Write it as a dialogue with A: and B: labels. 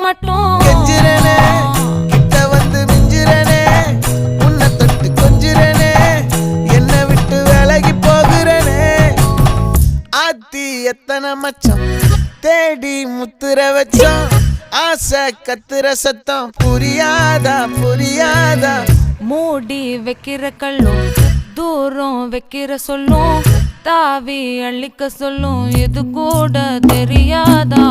A: மட்டும்
B: கெஞ்சிரனே கிட்ட வந்து மிஞ்சிரனே உன்னை தொட்டு கொஞ்சிரனே என்னை விட்டு விலகி போகிறனே ஆத்தி எத்தனை மச்சம் தேடி முத்துற வச்சோம் ஆசை கத்துற சத்தம் புரியாதா புரியாதா
A: மூடி வைக்கிற கல்லும் தூரம் வைக்கிற சொல்லும் தாவி அள்ளிக்க சொல்லும் இது கூட தெரியாதா